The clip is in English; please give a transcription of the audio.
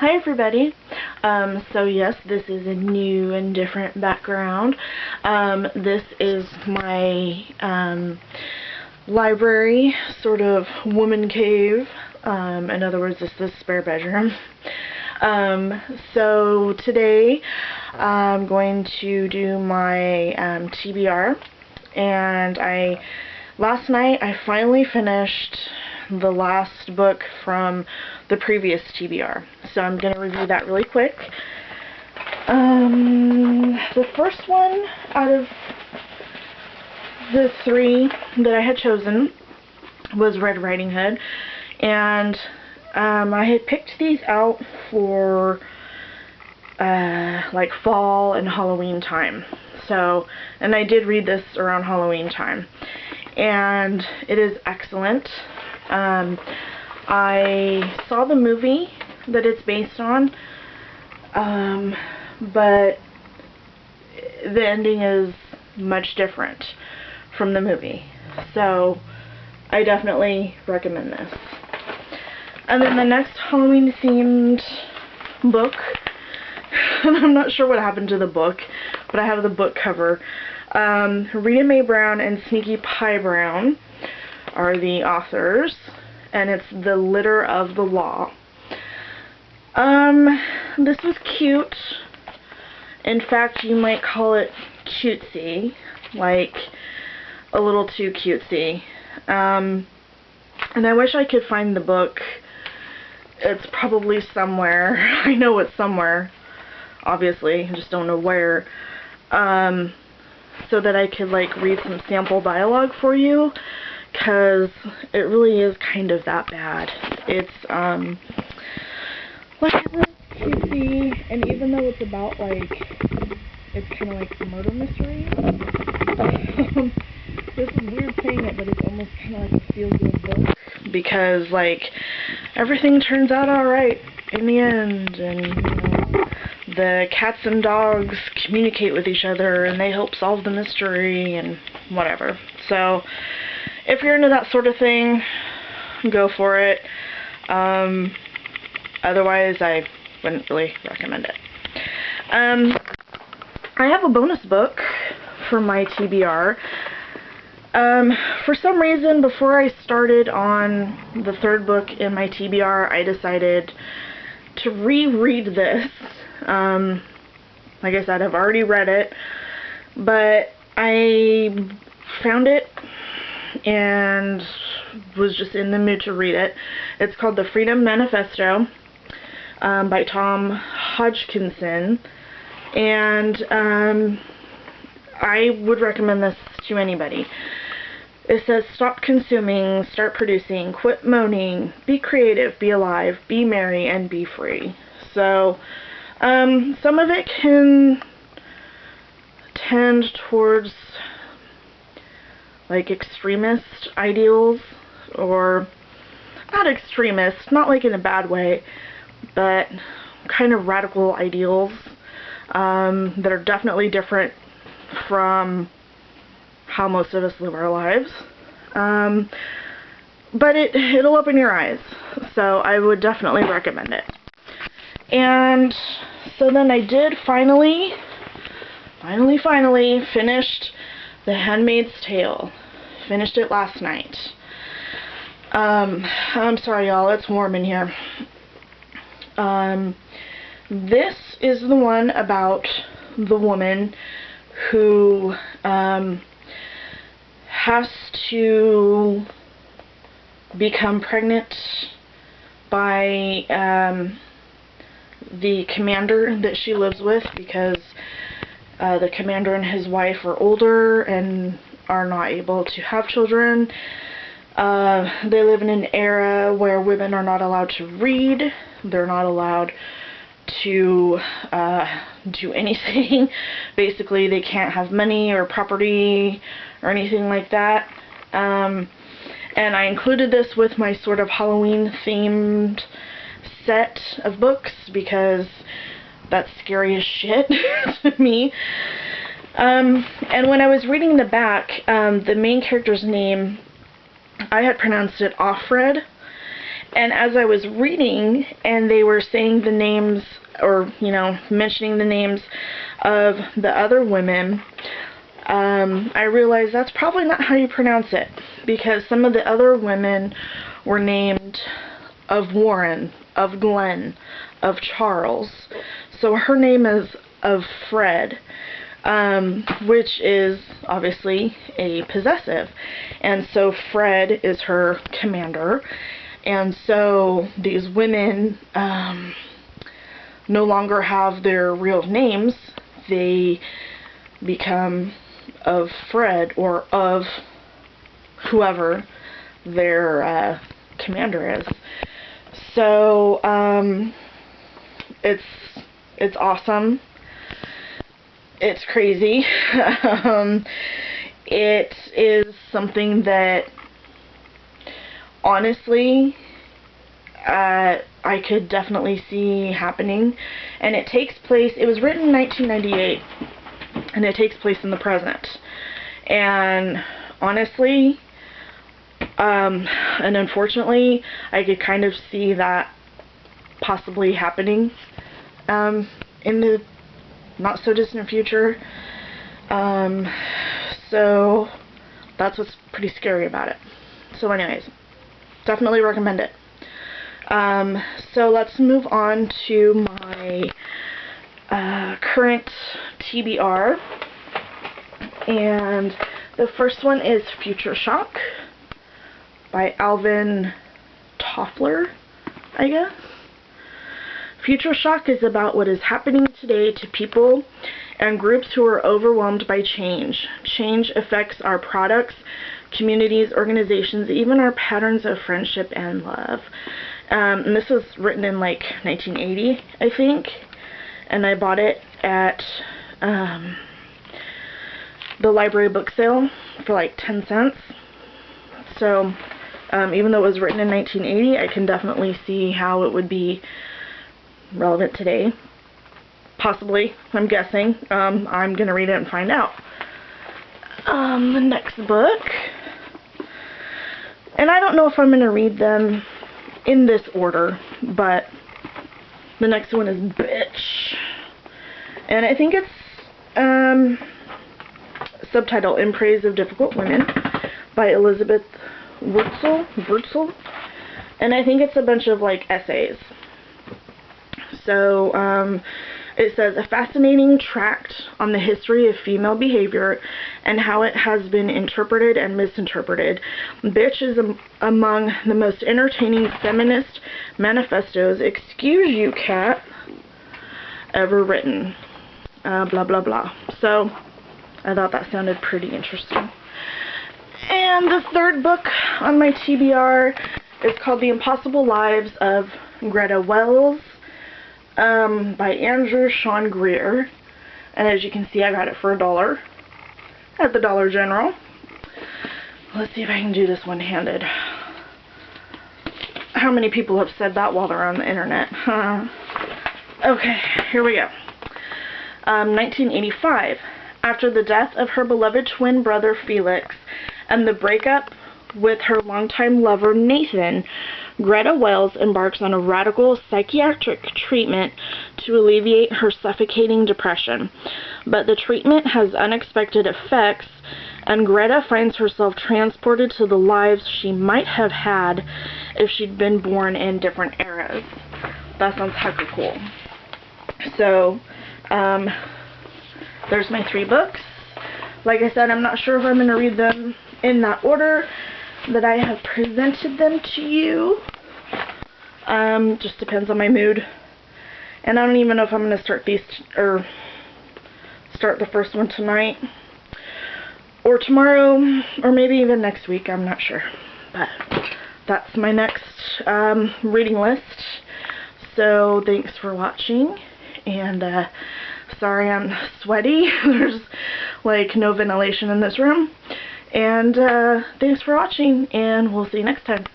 Hi everybody. So yes, this is a new and different background. This is my library, sort of woman cave. In other words, this is the spare bedroom. So today I'm going to do my TBR, and last night I finally finished the last book from the previous TBR. So I'm going to review that really quick. The first one out of the three that I had chosen was Red Riding Hood, and I had picked these out for like fall and Halloween time. So, and I did read this around Halloween time, and it is excellent. I saw the movie that it's based on, but the ending is much different from the movie, so I definitely recommend this. And then the next Halloween themed book, and I'm not sure what happened to the book, but I have the book cover. Rita Mae Brown and Sneaky Pie Brown are the authors, and it's The Litter of the Law. This was cute. In fact, you might call it cutesy, like a little too cutesy. And I wish I could find the book. It's probably somewhere. I know it's somewhere, obviously, I just don't know where. So that I could like read some sample dialogue for you, because it really is kind of that bad. It's like really cutesy, and even though it's about like, it's kind of like a murder mystery. This is weird saying it, but it's almost kind of like a feel-good book, because like everything turns out alright in the end, and you know, the cats and dogs communicate with each other and they help solve the mystery and whatever. So if you're into that sort of thing, go for it. Otherwise, I wouldn't really recommend it. I have a bonus book for my TBR. For some reason, before I started on the third book in my TBR, I decided to reread this. Like I said, I've already read it, but I found it and was just in the mood to read it. It's called The Freedom Manifesto by Tom Hodgkinson, and I would recommend this to anybody. It says, stop consuming, start producing, quit moaning, be creative, be alive, be merry, and be free. So some of it can tend towards like extremist ideals, or not extremist, not like in a bad way, but kind of radical ideals that are definitely different from how most of us live our lives. But it'll open your eyes, so I would definitely recommend it. And so then I did finally finished The Handmaid's Tale. Finished it last night. I'm sorry y'all, it's warm in here. This is the one about the woman who has to become pregnant by the commander that she lives with, because the commander and his wife are older and are not able to have children. They live in an era where women are not allowed to read. They're not allowed to do anything. Basically, they can't have money or property or anything like that. And I included this with my sort of Halloween themed set of books because that's scary as shit to me. And when I was reading the back, the main character's name, I had pronounced it Offred, And as I was reading and they were saying the names, or, you know, mentioning the names of the other women, I realized that's probably not how you pronounce it, because some of the other women were named of Warren, of Glenn, of Charles. So her name is of Fred, which is obviously a possessive. And so Fred is her commander. And so these women no longer have their real names. They become of Fred, or of whoever their commander is. So it's awesome. It's crazy. It is something that honestly I could definitely see happening. And it takes place, it was written in 1998, and it takes place in the present. And honestly, and unfortunately, I could kind of see that possibly happening in the not so distant future. So that's what's pretty scary about it. So anyways, definitely recommend it. So let's move on to my current TBR. And the first one is Future Shock by Alvin Toffler, I guess. Future shock is about what is happening today to people and groups who are overwhelmed by change. Change affects our products, communities, organizations, even our patterns of friendship and love. And this was written in like 1980, I think. And I bought it at the library book sale for like 10 cents. So even though it was written in 1980, I can definitely see how it would be relevant today. Possibly, I'm guessing. I'm going to read it and find out. The next book, and I don't know if I'm going to read them in this order, but the next one is Bitch. And I think it's subtitle In Praise of Difficult Women by Elizabeth Wurtzel. And I think it's a bunch of like essays. So it says, a fascinating tract on the history of female behavior and how it has been interpreted and misinterpreted. Bitch is among the most entertaining feminist manifestos, excuse you, cat, ever written. Blah, blah, blah. So I thought that sounded pretty interesting. And the third book on my TBR is called The Impossible Lives of Greta Wells, by Andrew Sean Greer. And as you can see, I got it for $1 at the Dollar General. Let's see if I can do this one-handed. How many people have said that while they're on the internet? Okay, here we go. 1985. After the death of her beloved twin brother Felix and the breakup with her longtime lover Nathan, Greta Wells embarks on a radical psychiatric treatment to alleviate her suffocating depression. But the treatment has unexpected effects, and Greta finds herself transported to the lives she might have had if she'd been born in different eras. That sounds heck cool. So, there's my 3 books. Like I said, I'm not sure if I'm going to read them in that order that I have presented them to you. Just depends on my mood. And I don't even know if I'm going to start these, or start the first one tonight, or tomorrow, or maybe even next week. I'm not sure. But that's my next reading list. So thanks for watching. And sorry I'm sweaty. There's like no ventilation in this room. And thanks for watching, and we'll see you next time.